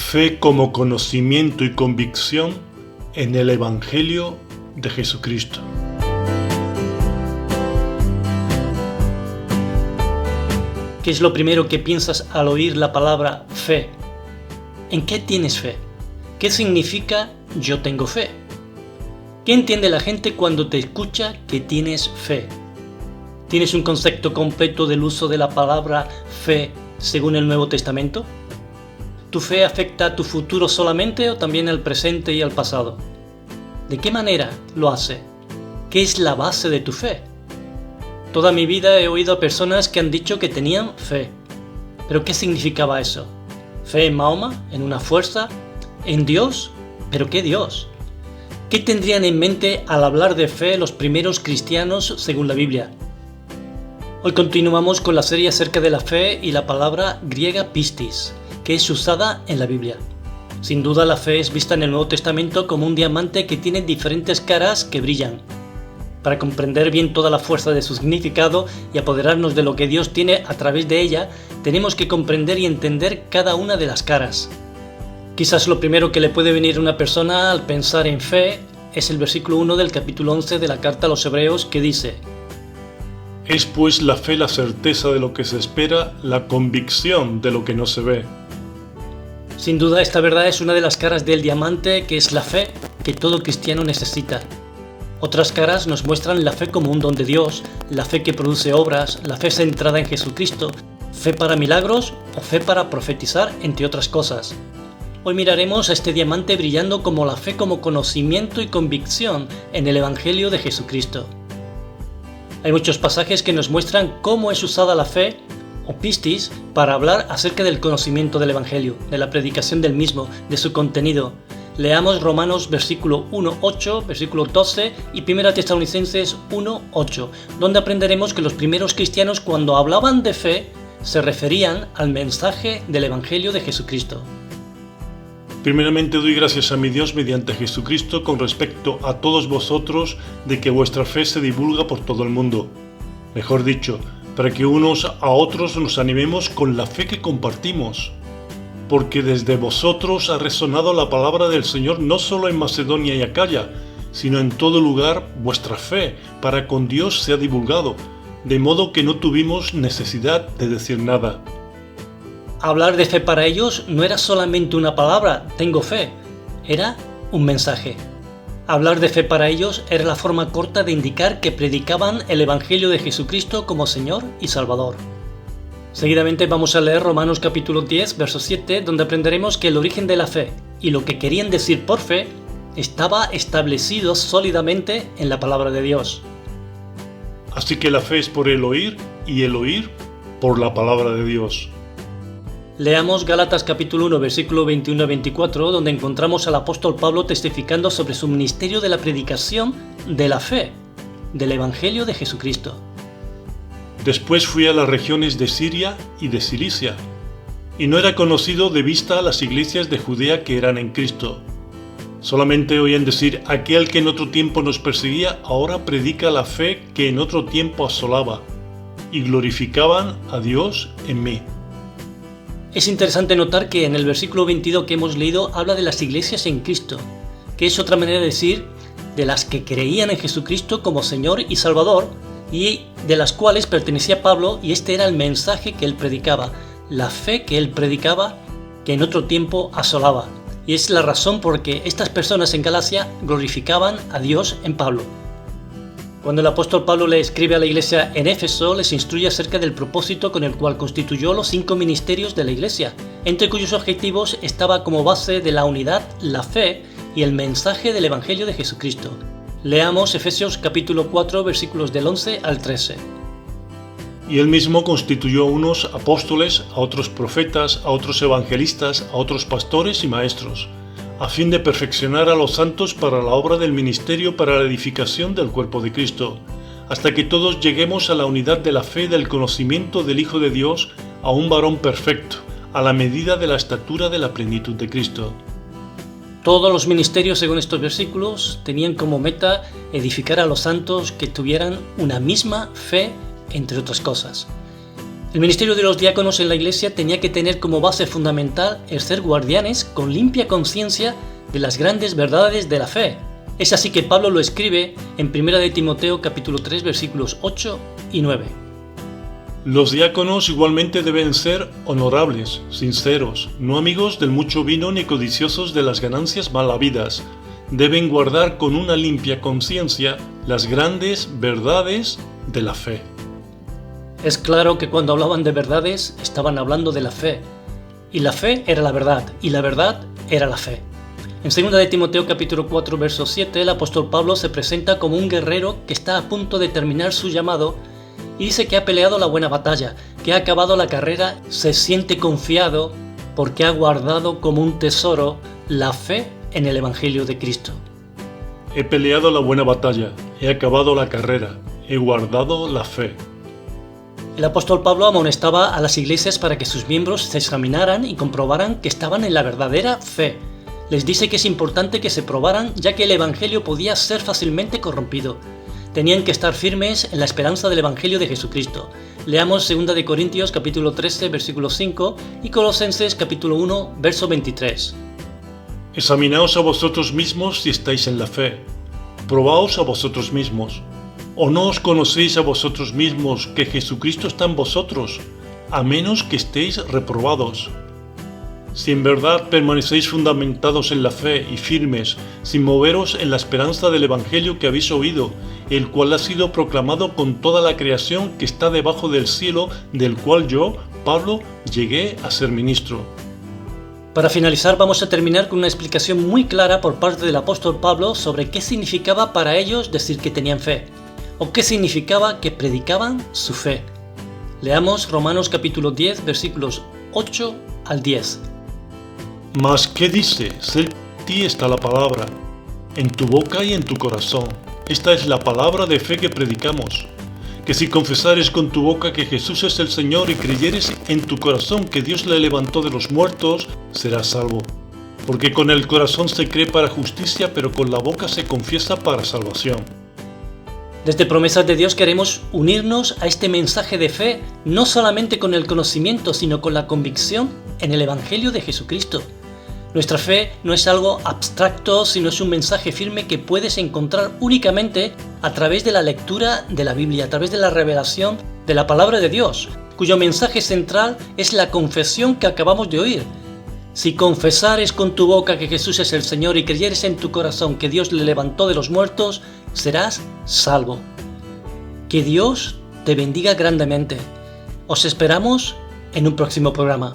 Fe como conocimiento y convicción en el Evangelio de Jesucristo. ¿Qué es lo primero que piensas al oír la palabra fe? ¿En qué tienes fe? ¿Qué significa yo tengo fe? ¿Qué entiende la gente cuando te escucha que tienes fe? ¿Tienes un concepto completo del uso de la palabra fe según el Nuevo Testamento? ¿Tu fe afecta a tu futuro solamente o también al presente y al pasado? ¿De qué manera lo hace? ¿Qué es la base de tu fe? Toda mi vida he oído a personas que han dicho que tenían fe. ¿Pero qué significaba eso? ¿Fe en Mahoma? ¿En una fuerza? ¿En Dios? ¿Pero qué Dios? ¿Qué tendrían en mente al hablar de fe los primeros cristianos según la Biblia? Hoy continuamos con la serie acerca de la fe y la palabra griega pistis, que es usada en la Biblia. Sin duda la fe es vista en el Nuevo Testamento como un diamante que tiene diferentes caras que brillan. Para comprender bien toda la fuerza de su significado y apoderarnos de lo que Dios tiene a través de ella, tenemos que comprender y entender cada una de las caras. Quizás lo primero que le puede venir a una persona al pensar en fe es el versículo 1 del capítulo 11 de la carta a los Hebreos que dice: Es pues la fe la certeza de lo que se espera, la convicción de lo que no se ve. Sin duda esta verdad es una de las caras del diamante, que es la fe que todo cristiano necesita. Otras caras nos muestran la fe como un don de Dios, la fe que produce obras, la fe centrada en Jesucristo, fe para milagros o fe para profetizar, entre otras cosas. Hoy miraremos a este diamante brillando como la fe como conocimiento y convicción en el Evangelio de Jesucristo. Hay muchos pasajes que nos muestran cómo es usada la fe o pistis para hablar acerca del conocimiento del Evangelio, de la predicación del mismo, de su contenido. Leamos Romanos versículo 1:8, versículo 12 y 1 Tesalonicenses 1:8, donde aprenderemos que los primeros cristianos cuando hablaban de fe se referían al mensaje del Evangelio de Jesucristo. Primeramente doy gracias a mi Dios mediante Jesucristo con respecto a todos vosotros de que vuestra fe se divulga por todo el mundo. Mejor dicho, para que unos a otros nos animemos con la fe que compartimos. Porque desde vosotros ha resonado la palabra del Señor no solo en Macedonia y Acaya, sino en todo lugar vuestra fe para con Dios se ha divulgado, de modo que no tuvimos necesidad de decir nada. Hablar de fe para ellos no era solamente una palabra, tengo fe, era un mensaje. Hablar de fe para ellos era la forma corta de indicar que predicaban el Evangelio de Jesucristo como Señor y Salvador. Seguidamente vamos a leer Romanos capítulo 10, verso 7, donde aprenderemos que el origen de la fe y lo que querían decir por fe estaba establecido sólidamente en la palabra de Dios. Así que la fe es por el oír y el oír por la palabra de Dios. Leamos Gálatas capítulo 1, versículo 21 a 24, donde encontramos al apóstol Pablo testificando sobre su ministerio de la predicación de la fe, del Evangelio de Jesucristo. Después fui a las regiones de Siria y de Cilicia, y no era conocido de vista a las iglesias de Judea que eran en Cristo. Solamente oían decir: aquel que en otro tiempo nos perseguía, ahora predica la fe que en otro tiempo asolaba, y glorificaban a Dios en mí. Es interesante notar que en el versículo 22 que hemos leído habla de las iglesias en Cristo, que es otra manera de decir de las que creían en Jesucristo como Señor y Salvador, y de las cuales pertenecía Pablo, y este era el mensaje que él predicaba, la fe que él predicaba que en otro tiempo asolaba. Y es la razón por que estas personas en Galacia glorificaban a Dios en Pablo. Cuando el apóstol Pablo le escribe a la iglesia en Éfeso, les instruye acerca del propósito con el cual constituyó los 5 ministerios de la iglesia, entre cuyos objetivos estaba como base de la unidad la fe y el mensaje del Evangelio de Jesucristo. Leamos Efesios capítulo 4, versículos del 11 al 13. Y él mismo constituyó a unos apóstoles, a otros profetas, a otros evangelistas, a otros pastores y maestros, a fin de perfeccionar a los santos para la obra del ministerio, para la edificación del cuerpo de Cristo, hasta que todos lleguemos a la unidad de la fe y del conocimiento del Hijo de Dios, a un varón perfecto, a la medida de la estatura de la plenitud de Cristo. Todos los ministerios, según estos versículos, tenían como meta edificar a los santos que tuvieran una misma fe, entre otras cosas. El ministerio de los diáconos en la iglesia tenía que tener como base fundamental el ser guardianes con limpia conciencia de las grandes verdades de la fe. Es así que Pablo lo escribe en 1 de Timoteo capítulo 3 versículos 8 y 9. Los diáconos igualmente deben ser honorables, sinceros, no amigos del mucho vino ni codiciosos de las ganancias mal habidas. Deben guardar con una limpia conciencia las grandes verdades de la fe. Es claro que cuando hablaban de verdades estaban hablando de la fe. Y la fe era la verdad, y la verdad era la fe. En 2 de Timoteo capítulo 4 verso 7 el apóstol Pablo se presenta como un guerrero que está a punto de terminar su llamado y dice que ha peleado la buena batalla, que ha acabado la carrera, se siente confiado porque ha guardado como un tesoro la fe en el Evangelio de Cristo. He peleado la buena batalla, he acabado la carrera, he guardado la fe. El apóstol Pablo amonestaba a las iglesias para que sus miembros se examinaran y comprobaran que estaban en la verdadera fe. Les dice que es importante que se probaran, ya que el Evangelio podía ser fácilmente corrompido. Tenían que estar firmes en la esperanza del Evangelio de Jesucristo. Leamos 2 de Corintios capítulo 13 versículo 5 y Colosenses capítulo 1 verso 23. Examinaos a vosotros mismos si estáis en la fe. Probaos a vosotros mismos. ¿O no os conocéis a vosotros mismos que Jesucristo está en vosotros, a menos que estéis reprobados? Si en verdad permanecéis fundamentados en la fe y firmes, sin moveros en la esperanza del Evangelio que habéis oído, el cual ha sido proclamado con toda la creación que está debajo del cielo, del cual yo, Pablo, llegué a ser ministro. Para finalizar, vamos a terminar con una explicación muy clara por parte del apóstol Pablo sobre qué significaba para ellos decir que tenían fe, o qué significaba que predicaban su fe. Leamos Romanos capítulo 10, versículos 8 al 10. Mas, ¿qué dice? En ti está la palabra, en tu boca y en tu corazón. Esta es la palabra de fe que predicamos. Que si confesares con tu boca que Jesús es el Señor y creyeres en tu corazón que Dios le levantó de los muertos, serás salvo. Porque con el corazón se cree para justicia, pero con la boca se confiesa para salvación. Desde Promesas de Dios queremos unirnos a este mensaje de fe, no solamente con el conocimiento, sino con la convicción en el Evangelio de Jesucristo. Nuestra fe no es algo abstracto, sino es un mensaje firme que puedes encontrar únicamente a través de la lectura de la Biblia, a través de la revelación de la palabra de Dios, cuyo mensaje central es la confesión que acabamos de oír. Si confesares con tu boca que Jesús es el Señor y creyeres en tu corazón que Dios le levantó de los muertos, serás salvo. Que Dios te bendiga grandemente. Os esperamos en un próximo programa.